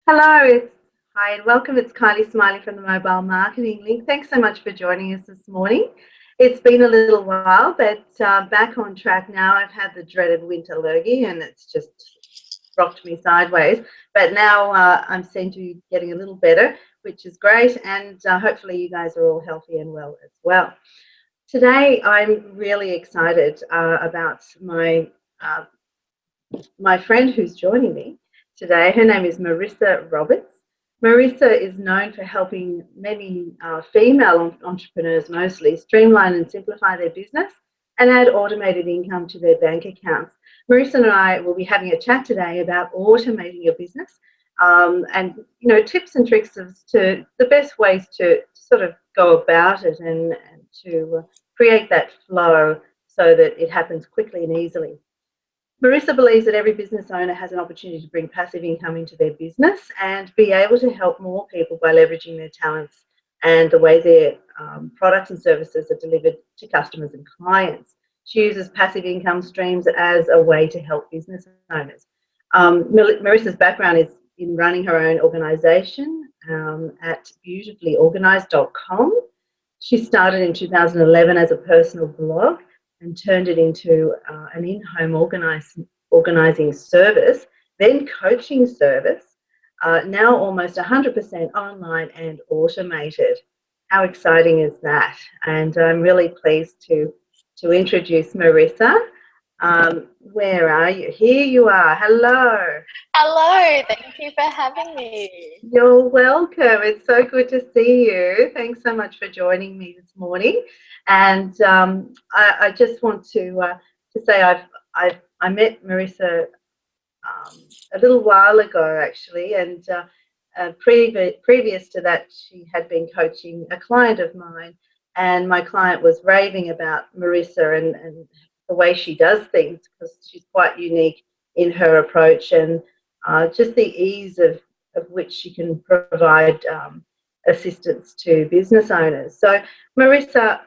Hi and welcome. It's Kylie Smiley from the Mobile Marketing Link. Thanks so much for joining us this morning. It's been a little while, but back on track now. I've had the dreaded winter lurgy and it's just rocked me sideways. But now I'm seem to be getting a little better, which is great. And hopefully you guys are all healthy and well as well. Today I'm really excited about my friend who's joining me today. Her name is Marissa Roberts. Marissa is known for helping many female entrepreneurs mostly streamline and simplify their business and add automated income to their bank accounts. Marissa and I will be having a chat today about automating your business and tips and tricks as to the best ways to sort of go about it and to create that flow so that it happens quickly and easily. Marissa believes that every business owner has an opportunity to bring passive income into their business and be able to help more people by leveraging their talents and the way their products and services are delivered to customers and clients. She uses passive income streams as a way to help business owners. Marissa's background is in running her own organisation at beautifulyorganised.com. She started in 2011 as a personal blog and turned it into an in-home organising service, then coaching service, now almost 100% online and automated. How exciting is that? And I'm really pleased to introduce Marissa. Where are you? Here you are. Hello. Hello, thank you for having me. You're welcome. It's so good to see you. Thanks so much for joining me this morning. And I just want to say I met Marissa a little while ago actually, and previous to that, she had been coaching a client of mine, and my client was raving about Marissa and the way she does things because she's quite unique in her approach and just the ease of which she can provide assistance to business owners. So, Marissa,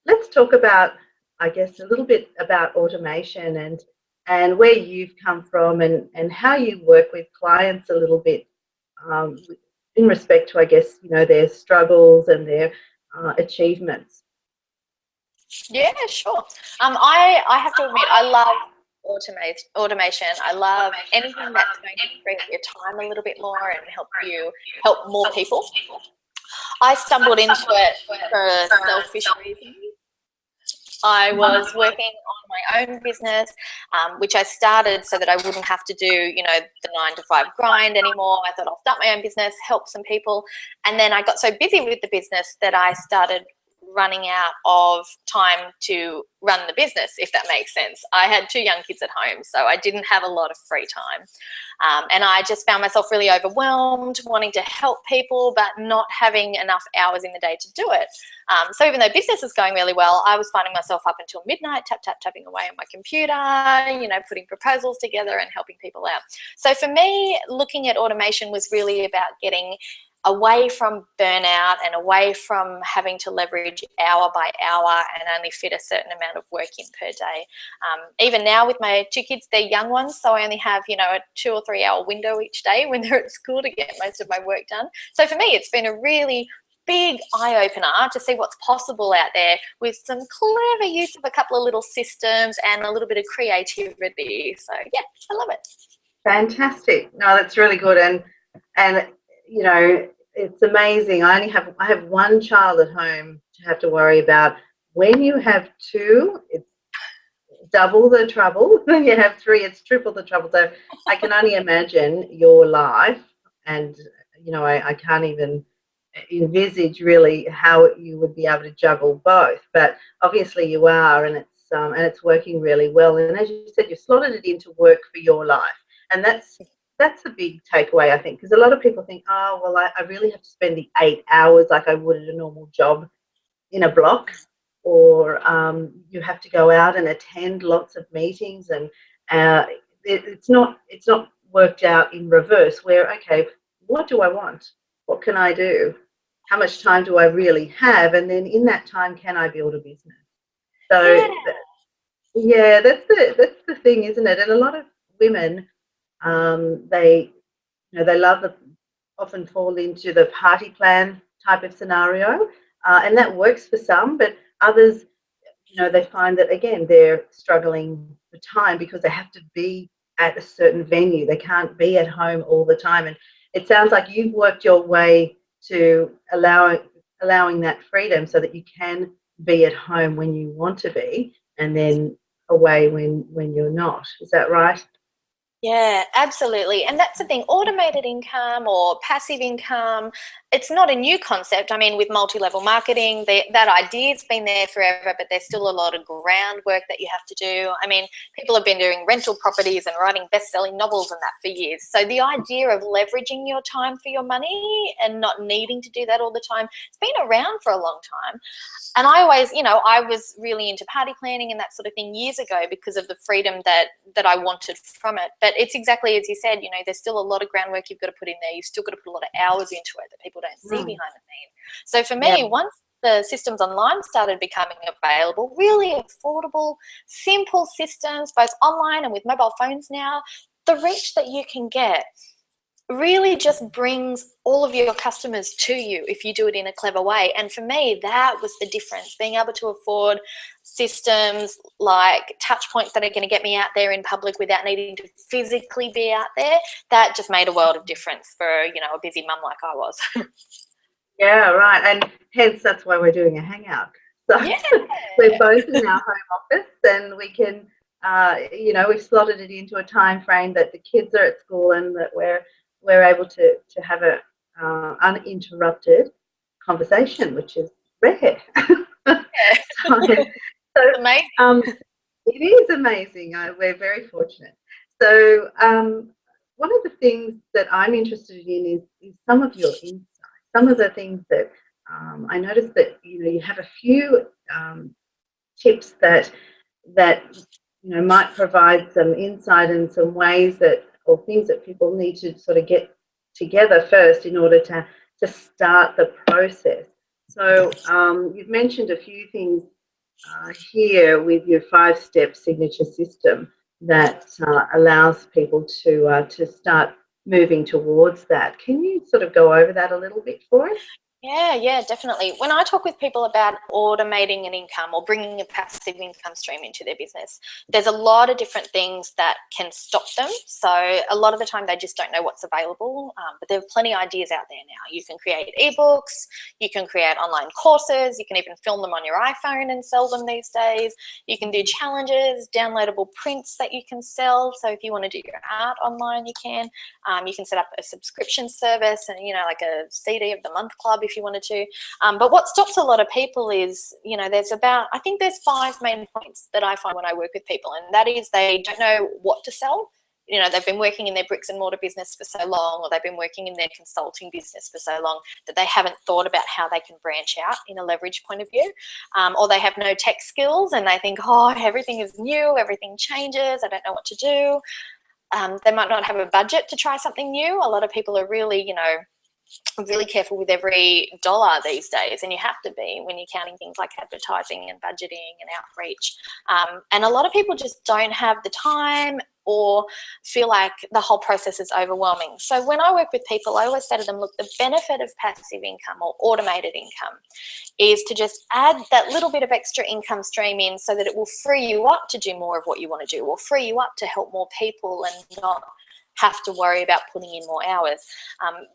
let's talk about, I guess, a little bit about automation and where you've come from and how you work with clients a little bit in respect to, I guess, their struggles and their achievements. Yeah, sure. I have to admit, I love automation. I love anything that's going to bring your time a little bit more and help more people. I stumbled into it for selfish reasons. I was working on my own business, which I started so that I wouldn't have to do, the 9-to-5 grind anymore. I thought I'll start my own business, help some people. And then I got so busy with the business that I started running out of time to run the business, if that makes sense. I had 2 young kids at home, so I didn't have a lot of free time. And I just found myself really overwhelmed, wanting to help people, but not having enough hours in the day to do it. So even though business is going really well, I was finding myself up until midnight, tapping away on my computer, putting proposals together and helping people out. So for me, looking at automation was really about getting away from burnout and away from having to leverage hour by hour and only fit a certain amount of work in per day. Even now with my 2 kids, they're young ones, so I only have, a 2 or 3 hour window each day when they're at school to get most of my work done. So for me, it's been a really big eye-opener to see what's possible out there with some clever use of a couple of little systems and a little bit of creativity. So yeah, I love it. Fantastic. No, that's really good. And it's amazing. I have 1 child at home to have to worry about. When you have 2, it's double the trouble. When you have 3, it's triple the trouble. So I can only imagine your life, and I can't even envisage really how you would be able to juggle both. But obviously you are, and it's working really well. And as you said, you've slotted it into work for your life, and that's a big takeaway, I think, because a lot of people think, oh, well, I really have to spend the 8 hours like I would at a normal job in a block, or you have to go out and attend lots of meetings, and it's not worked out in reverse where, okay, what do I want? What can I do? How much time do I really have? And then in that time, can I build a business? So, that's the thing, isn't it? And a lot of women, they they love the, often fall into the party plan type of scenario, and that works for some, but others, they find that, again, they're struggling for time because they have to be at a certain venue. They can't be at home all the time. And it sounds like you've worked your way to allowing that freedom so that you can be at home when you want to be, and then away when you're not. Is that right? Yeah, absolutely. And that's the thing, automated income or passive income, it's not a new concept. I mean, with multi-level marketing, that idea's been there forever, but there's still a lot of groundwork that you have to do. I mean, people have been doing rental properties and writing best-selling novels and that for years. So the idea of leveraging your time for your money and not needing to do that all the time, it's been around for a long time. And I always, I was really into party planning and that sort of thing years ago because of the freedom that I wanted from it. But it's exactly as you said, there's still a lot of groundwork you've got to put in there. You've still got to put a lot of hours into it that people don't see behind the scenes. So for me, once the systems online started becoming available, really affordable, simple systems, both online and with mobile phones now, the reach that you can get really just brings all of your customers to you if you do it in a clever way. And for me, that was the difference, being able to afford systems like touch points that are going to get me out there in public without needing to physically be out there. That just made a world of difference for, a busy mum like I was. Yeah, right. And hence that's why we're doing a hangout. So Yeah. we're both in our home office, and we can, we've slotted it into a time frame that the kids are at school and that we're able to have a uninterrupted conversation, which is rare. So, Amazing. it is amazing. We're very fortunate. So one of the things that I'm interested in is some of your insights, some of the things that I noticed that you have a few tips that might provide some insight and some ways or things that people need to sort of get together first in order to start the process. So you've mentioned a few things here with your 5-step signature system that allows people to start moving towards that. Can you sort of go over that a little bit for us? Yeah, definitely. When I talk with people about automating an income or bringing a passive income stream into their business, there's a lot of different things that can stop them. So a lot of the time they just don't know what's available, but there are plenty of ideas out there now. You can create ebooks, you can create online courses, you can even film them on your iPhone and sell them these days. You can do challenges, downloadable prints that you can sell. So if you want to do your art online, you can. You can set up a subscription service and, like a CD of the month club if you wanted to. But what stops a lot of people is, I think there's 5 main points that I find when I work with people, and that is they don't know what to sell. They've been working in their bricks and mortar business for so long, or they've been working in their consulting business for so long that they haven't thought about how they can branch out in a leverage point of view, or they have no tech skills and they think, everything is new, everything changes, I don't know what to do. They might not have a budget to try something new. A lot of people are really, really careful with every dollar these days, and you have to be when you're counting things like advertising and budgeting and outreach. And a lot of people just don't have the time or feel like the whole process is overwhelming. So when I work with people, I always say to them, look, the benefit of passive income or automated income is to just add that little bit of extra income stream in so that it will free you up to do more of what you want to do, or free you up to help more people and not have to worry about putting in more hours.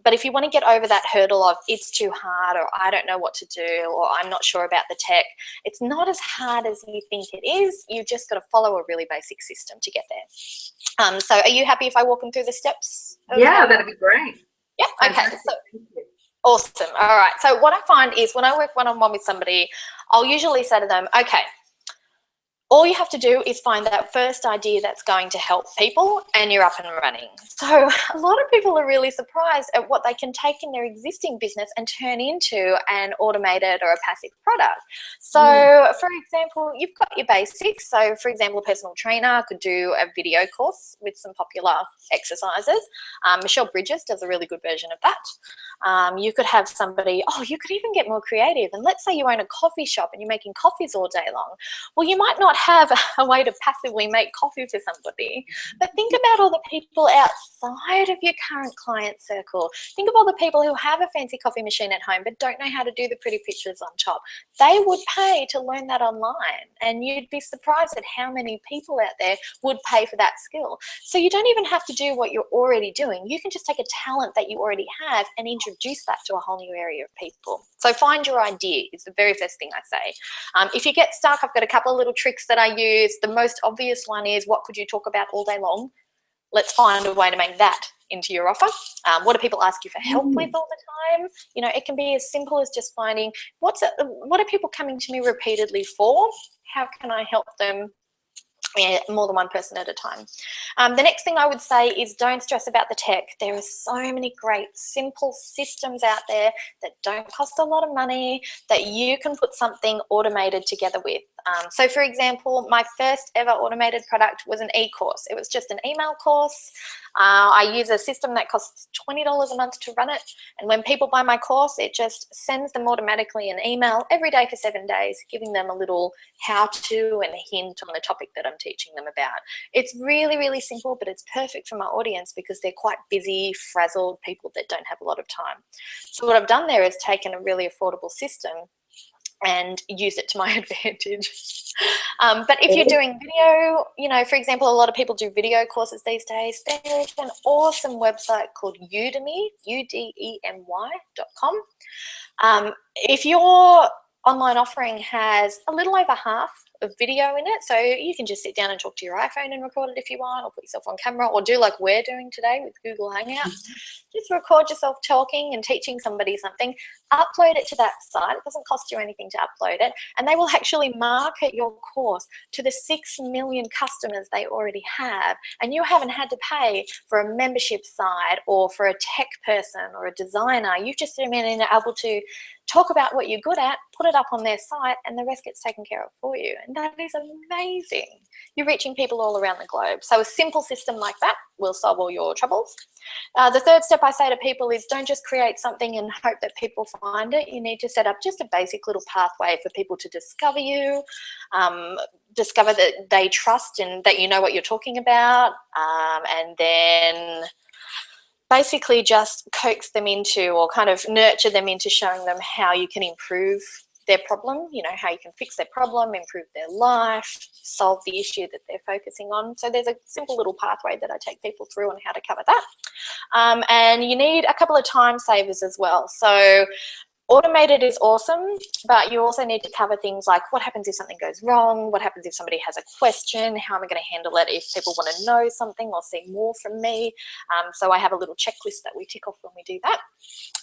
But if you want to get over that hurdle of it's too hard, or I don't know what to do, or I'm not sure about the tech, it's not as hard as you think it is. You've just got to follow a really basic system to get there. So are you happy if I walk them through the steps? Yeah, that'd be great. Yeah, okay. So awesome. All right. So what I find is when I work one-on-one with somebody, I'll usually say to them, okay, all you have to do is find that first idea that's going to help people and you're up and running. So a lot of people are really surprised at what they can take in their existing business and turn into an automated or a passive product. So for example, you've got your basics. So for example, a personal trainer could do a video course with some popular exercises. Michelle Bridges does a really good version of that. You could have somebody, you could even get more creative. And let's say you own a coffee shop and you're making coffees all day long. Well, you might not have a way to passively make coffee for somebody, but think about all the people outside of your current client circle. Think of all the people who have a fancy coffee machine at home but don't know how to do the pretty pictures on top. They would pay to learn that online, and you'd be surprised at how many people out there would pay for that skill. So you don't even have to do what you're already doing. You can just take a talent that you already have and introduce that to a whole new area of people. So find your idea is the very first thing I say. If you get stuck, I've got a couple of little tricks that I use. The most obvious one is, what could you talk about all day long? Let's find a way to make that into your offer. What do people ask you for help with all the time? You know, it can be as simple as just finding what are people coming to me repeatedly for? How can I help them? Yeah, more than one person at a time. The next thing I would say is, don't stress about the tech. There are so many great simple systems out there that don't cost a lot of money that you can put something automated together with. So for example, my first ever automated product was an e-course. It was just an email course. I use a system that costs $20 a month to run it. And when people buy my course, it just sends them automatically an email every day for 7 days, giving them a little how-to and a hint on the topic that I'm teaching them about. It's really, really simple, but it's perfect for my audience because they're quite busy, frazzled people that don't have a lot of time. So what I've done there is taken a really affordable system and use it to my advantage. But if you're doing video, you know, for example, a lot of people do video courses these days. There's an awesome website called Udemy, udemy.com. If your online offering has a little over half of video in it, so you can just sit down and talk to your iPhone and record it if you want, or put yourself on camera, or do like we're doing today with Google Hangouts. Just record yourself talking and teaching somebody something, upload it to that site. It doesn't cost you anything to upload it, and they will actually market your course to the 6 million customers they already have, and you haven't had to pay for a membership site or for a tech person or a designer. You've just been able to talk about what you're good at, put it up on their site, and the rest gets taken care of for you. And that is amazing. You're reaching people all around the globe. So a simple system like that will solve all your troubles. The third step I say to people is, don't just create something and hope that people find it. You need to set up just a basic little pathway for people to discover you, discover that they trust and that you know what you're talking about, and then basically just coax them into, or kind of nurture them into, showing them how you can improve their problem, you know, how you can fix their problem, improve their life, solve the issue that they're focusing on. So there's a simple little pathway that I take people through on how to cover that. And you need a couple of time savers as well. So automated is awesome, but you also need to cover things like, what happens if something goes wrong? What happens if somebody has a question? How am I going to handle it if people want to know something or see more from me? So I have a little checklist that we tick off when we do that.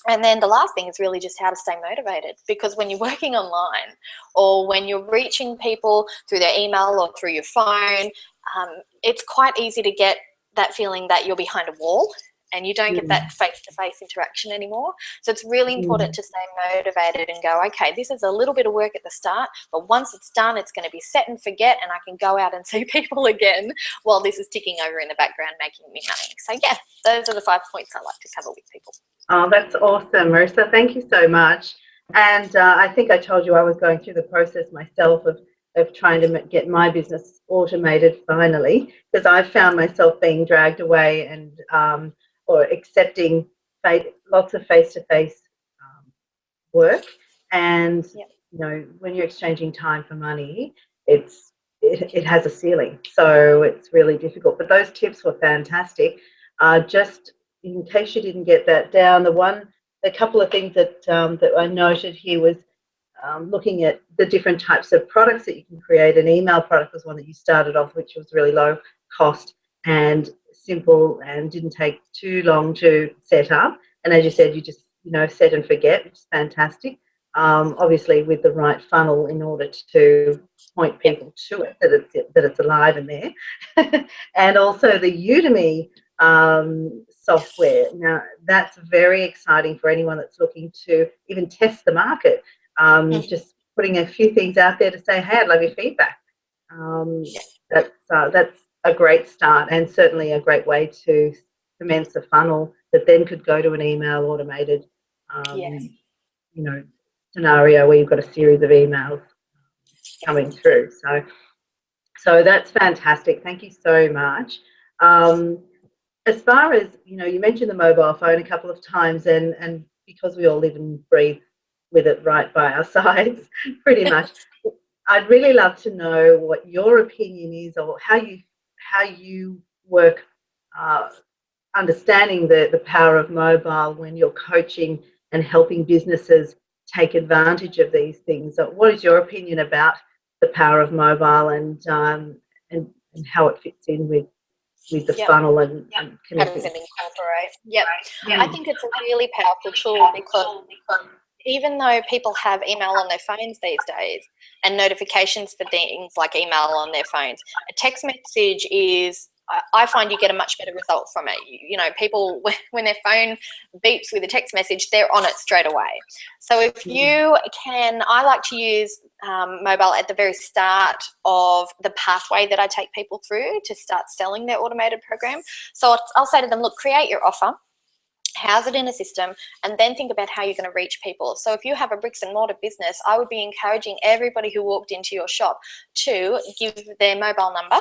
And then the last thing is really just how to stay motivated, because when you're working online or when you're reaching people through their email or through your phone, it's quite easy to get that feeling that you're behind a wall and you don't get that face-to-face interaction anymore. So it's really important to stay motivated and go, okay, this is a little bit of work at the start, but once it's done, it's going to be set and forget, and I can go out and see people again while this is ticking over in the background, making me money. So yeah, those are the 5 points I like to cover with people. Oh, that's awesome, Marissa. Thank you so much. And I think I told you I was going through the process myself of trying to get my business automated finally, because I found myself being dragged away and or accepting lots of face-to-face work. And you know, when you're exchanging time for money, it has a ceiling, so it's really difficult. But those tips were fantastic. Just in case you didn't get that down, a couple of things that that I noted here was looking at the different types of products that you can create. An email product was one that you started off, which was really low cost and simple and didn't take too long to set up. And as you said, you just, you know, set and forget, which is fantastic. Obviously with the right funnel in order to point people to it, that it's alive in there. And also the Udemy software. Now that's very exciting for anyone that's looking to even test the market. Just putting a few things out there to say, hey, I'd love your feedback. That's a great start, and certainly a great way to commence a funnel that then could go to an email automated you know, scenario where you've got a series of emails coming through. So So that's fantastic. Thank you so much. Um, as far as, you mentioned the mobile phone a couple of times, and because we all live and breathe with it right by our sides, pretty much, I'd really love to know what your opinion is, or how you work, uh, understanding the power of mobile when you're coaching and helping businesses take advantage of these things. So what is your opinion about the power of mobile, and how it fits in with the Yep. funnel and How does connecting? it incorporate? Yep. I Yeah. think it's a really powerful tool because even though people have email on their phones these days and notifications for things like email on their phones, a text message is, I find you get a much better result from it. People, when their phone beeps with a text message, they're on it straight away. So if you can, I like to use mobile at the very start of the pathway that I take people through to start selling their automated program. So I'll say to them, look, create your offer, house it in a system, and then think about how you're going to reach people. So if you have a bricks and mortar business, I would be encouraging everybody who walked into your shop to give their mobile number.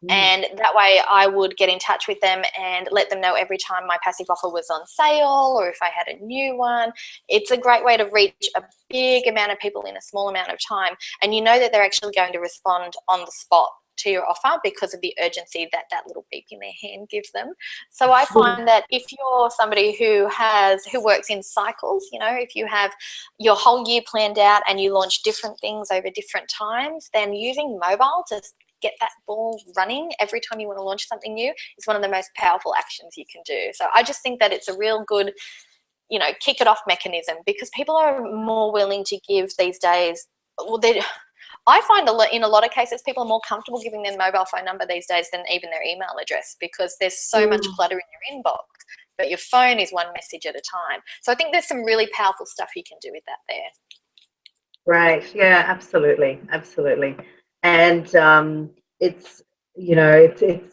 And that way I would get in touch with them and let them know every time my passive offer was on sale or if I had a new one. It's a great way to reach a big amount of people in a small amount of time. And you know that they're actually going to respond on the spot to your offer because of the urgency that that little beep in their hand gives them. So I find that if you're somebody who works in cycles, if you have your whole year planned out and you launch different things over different times, then using mobile to get that ball running every time you want to launch something new is one of the most powerful actions you can do. So I just think that it's a real good, kick it off mechanism, because people are more willing to give these days. Well, I find in a lot of cases people are more comfortable giving their mobile phone number these days than even their email address, because there's so much clutter in your inbox, but your phone is one message at a time. So I think there's some really powerful stuff you can do with that there. Right. Yeah, absolutely. Absolutely. And it's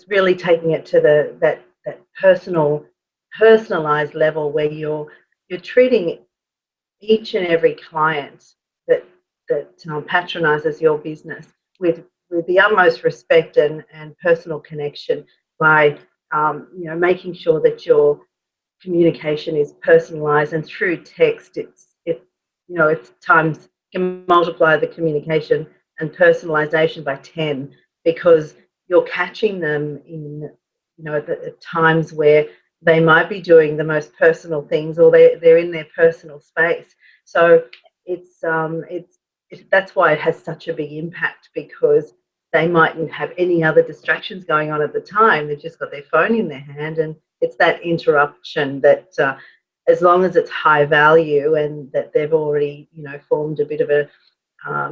really taking it to that personalized level where you're treating each and every client that patronizes your business with the utmost respect and personal connection by making sure that your communication is personalized, and through text it's times, you can multiply the communication and personalization by 10, because you're catching them in at times where they might be doing the most personal things, or they're in their personal space. So that's why it has such a big impact, because they mightn't have any other distractions going on at the time. They've just got their phone in their hand, and it's that interruption that, as long as it's high value and that they've already, formed a bit of a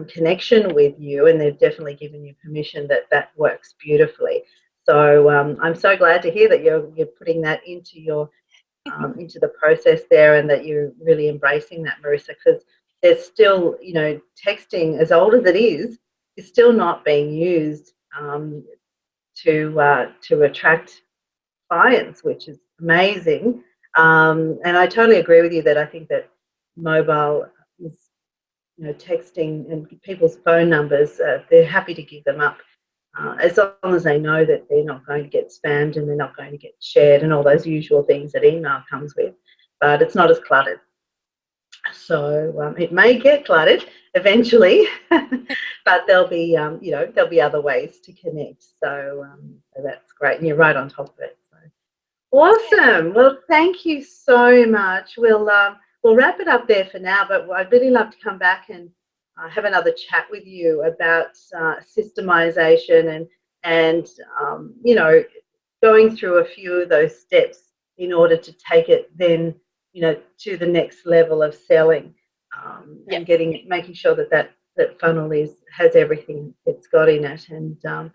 connection with you, and they've definitely given you permission, that works beautifully. So I'm so glad to hear that you're putting that into your into the process there, and that you're really embracing that, Marissa, because there's still, texting, as old as it is still not being used to attract clients, which is amazing. And I totally agree with you that I think that mobile is, texting and people's phone numbers, they're happy to give them up, as long as they know that they're not going to get spammed and they're not going to get shared and all those usual things that email comes with. But it's not as cluttered. So it may get cluttered eventually, but there'll be other ways to connect. So that's great, and you're right on top of it. So awesome. Well, thank you so much. We'll wrap it up there for now, but I'd really love to come back and have another chat with you about systemization and going through a few of those steps in order to take it then to the next level of selling, and making sure that funnel has everything it's got in it, and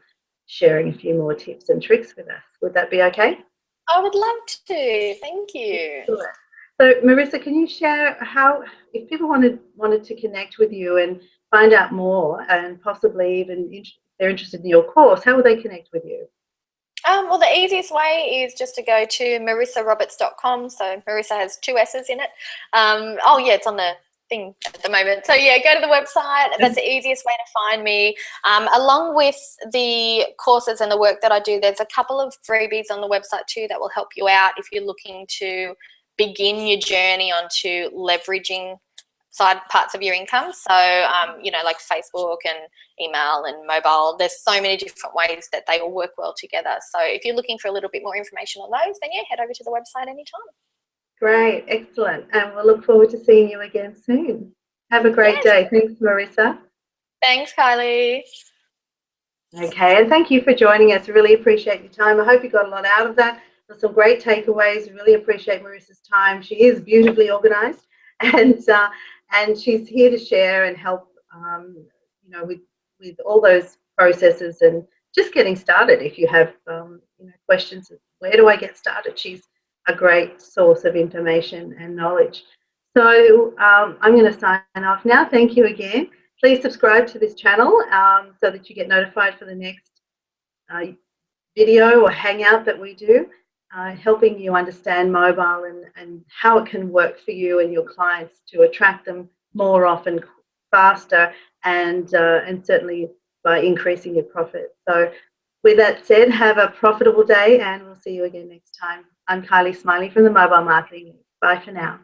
sharing a few more tips and tricks with us. Would that be okay? I would love to. Thank you. Sure. So, Marissa, can you share how, if people wanted to connect with you and find out more, and possibly even they're interested in your course, how would they connect with you? Well, the easiest way is just to go to marissaroberts.com. So Marissa has 2 S's in it. It's on the thing at the moment. So yeah, go to the website. That's the easiest way to find me. Along with the courses and the work that I do, there's a couple of freebies on the website too that will help you out if you're looking to begin your journey onto leveraging side parts of your income. So, you know, like Facebook and email and mobile, there's so many different ways that they all work well together. So if you're looking for a little bit more information on those, then yeah, head over to the website anytime. Great, excellent. And we'll look forward to seeing you again soon. Have a great day. Thanks, Marissa. Thanks, Kylie. Okay, and thank you for joining us. Really appreciate your time. I hope you got a lot out of that. There's some great takeaways. Really appreciate Marissa's time. She is beautifully organised, and she's here to share and help, you know, with all those processes and just getting started. If you have you know, questions, where do I get started? She's a great source of information and knowledge. So I'm going to sign off now. Thank you again. Please subscribe to this channel so that you get notified for the next video or hangout that we do, helping you understand mobile and how it can work for you and your clients to attract them more often, faster, and certainly by increasing your profit. So with that said, have a profitable day and we'll see you again next time. I'm Kylie Smiley from the Mobile Marketing. Bye for now.